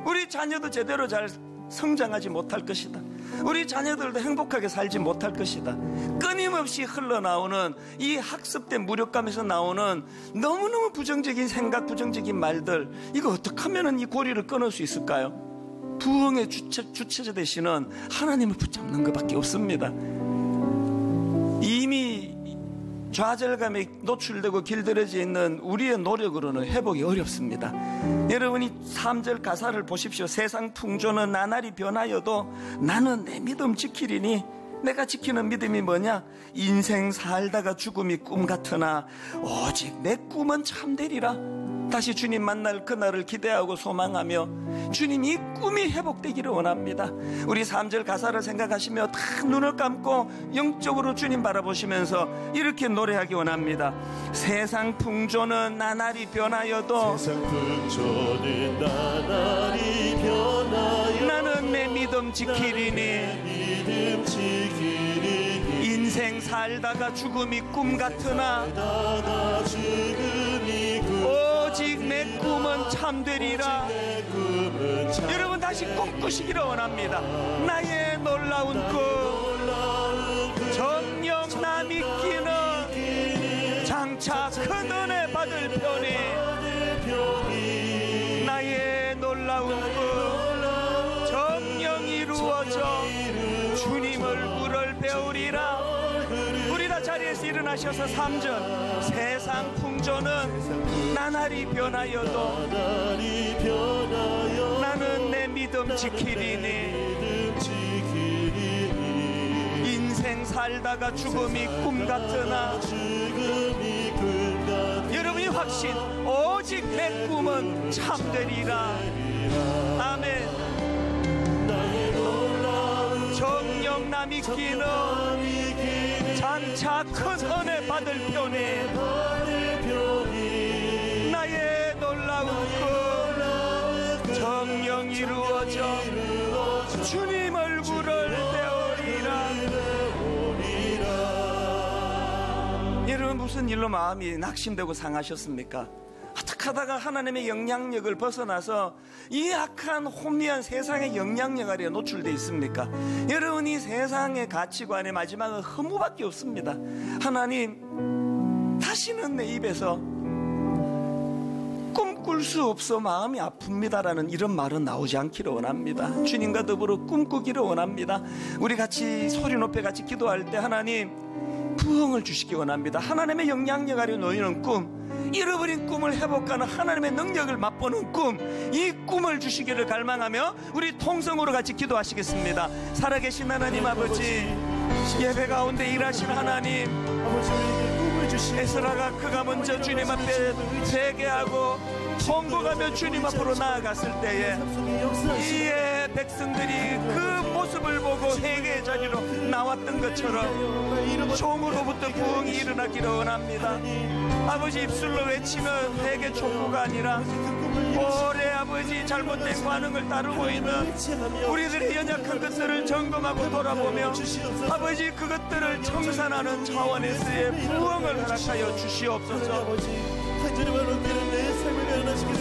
우리 자녀도 제대로 잘 성장하지 못할 것이다, 우리 자녀들도 행복하게 살지 못할 것이다. 끊임없이 흘러나오는 이 학습된 무력감에서 나오는 너무너무 부정적인 생각, 부정적인 말들, 이거 어떻게 하면 이 고리를 끊을 수 있을까요? 부흥의 주체자 되시는 하나님을 붙잡는 것밖에 없습니다. 이미 좌절감에 노출되고 길들여져 있는 우리의 노력으로는 회복이 어렵습니다. 여러분이 3절 가사를 보십시오. 세상 풍조는 나날이 변하여도 나는 내 믿음 지키리니. 내가 지키는 믿음이 뭐냐? 인생 살다가 죽음이 꿈 같으나 오직 내 꿈은 참되리라. 다시 주님 만날 그날을 기대하고 소망하며 주님 이 꿈이 회복되기를 원합니다. 우리 3절 가사를 생각하시며 다 눈을 감고 영적으로 주님 바라보시면서 이렇게 노래하기 원합니다. 세상 풍조는 나날이 변하여도 나는 내 믿음 지키리니. 인생 살다가 죽음이 꿈 같으나 오직 내 꿈은 참되리라. 여러분 다시 꿈꾸시기를 원합니다. 나의 놀라운 꿈 정녕 남이 끼는 장차 큰 은혜 받을 편이. 나의 놀라운 꿈 정녕 이루어져 주님 얼굴을 배우리라. 우리 다 자리에서 일어나셔서 3절. 세상 풍조는 나날이 변하여도 나는 내 믿음 지키리니. 인생 살다가 죽음이 꿈 같으나. 여러분이 확신, 오직 내 꿈은 참되리라. 아멘. 정령 남이 끼는 장차 큰 은혜 받을 편에 나의 놀라운 꿈 정령 이루어져 주님 얼굴을 배우리라. 여러분, 무슨 일로 마음이 낙심되고 상하셨습니까? 어떻게 하다가 하나님의 영향력을 벗어나서 이 악한 혼미한 세상의 영향력 아래 노출되어 있습니까? 여러분, 이 세상의 가치관의 마지막은 허무밖에 없습니다. 하나님, 다시는 내 입에서 꿈꿀 수 없어 마음이 아픕니다라는 이런 말은 나오지 않기를 원합니다. 주님과 더불어 꿈꾸기를 원합니다. 우리 같이 소리 높여 같이 기도할 때 하나님 부흥을 주시기 원합니다. 하나님의 영향력 아래 놓이는 꿈, 잃어버린 꿈을 회복하는 하나님의 능력을 맛보는 꿈, 이 꿈을 주시기를 갈망하며 우리 통성으로 같이 기도하시겠습니다. 살아계신 하나님 아버지, 예배 가운데 일하신 하나님, 에스라가 그가 먼저 주님 앞에 회개하고 통곡하며 주님 앞으로 나아갔을 때에 이에 백성들이 그 모습을 보고 회개의 자리로 나왔던 것처럼 종으로부터 부흥이 일어나기를 원합니다. 아버지, 입술로 외치면 회개 촉구가 아니라 오래 아버지 잘못된 관행을 따르고 있는 우리들의 연약한 것들을 점검하고 돌아보며 아버지 그것들을 청산하는 차원에서의 부흥을 허락하여 주시옵소서.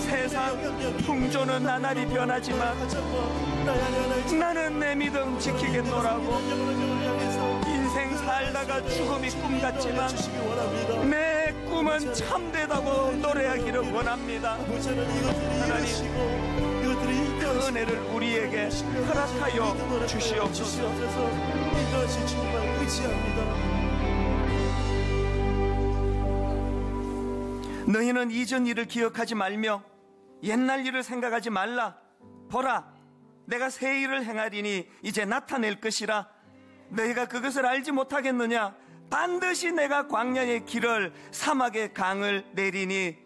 세상 풍조는 나날이 변하지만 나는 내 믿음 지키겠노라고. 인생 살다가 죽음이 꿈 같지만 내 꿈은 참되다고 노래하기를 원합니다. 하나님, 그 은혜를 우리에게 허락하여 주시옵소서. 이것이 정말 의지합니다. 너희는 이전 일을 기억하지 말며 옛날 일을 생각하지 말라. 보라, 내가 새 일을 행하리니 이제 나타낼 것이라. 너희가 그것을 알지 못하겠느냐? 반드시 내가 광야의 길을 사막의 강을 내리니.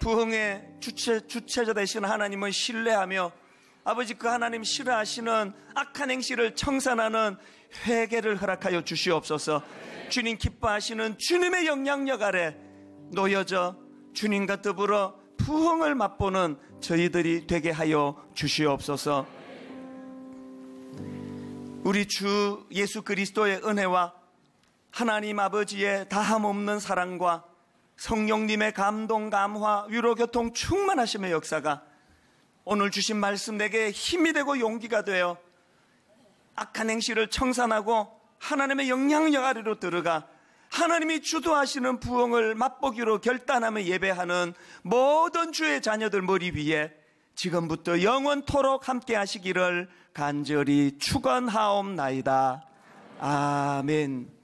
부흥의 주체자 되신 하나님은 신뢰하며 아버지 그 하나님 싫어하시는 악한 행실을 청산하는 회개를 허락하여 주시옵소서. 주님 기뻐하시는 주님의 영향력 아래 놓여져 주님과 더불어 부흥을 맛보는 저희들이 되게 하여 주시옵소서. 우리 주 예수 그리스도의 은혜와 하나님 아버지의 다함없는 사랑과 성령님의 감동, 감화, 위로, 교통, 충만하심의 역사가 오늘 주신 말씀 내게 힘이 되고 용기가 되어 악한 행실을 청산하고 하나님의 영향력 아래로 들어가 하나님이 주도하시는 부흥을 맛보기로 결단하며 예배하는 모든 주의 자녀들 머리 위에 지금부터 영원토록 함께 하시기를 간절히 축원하옵나이다. 아멘.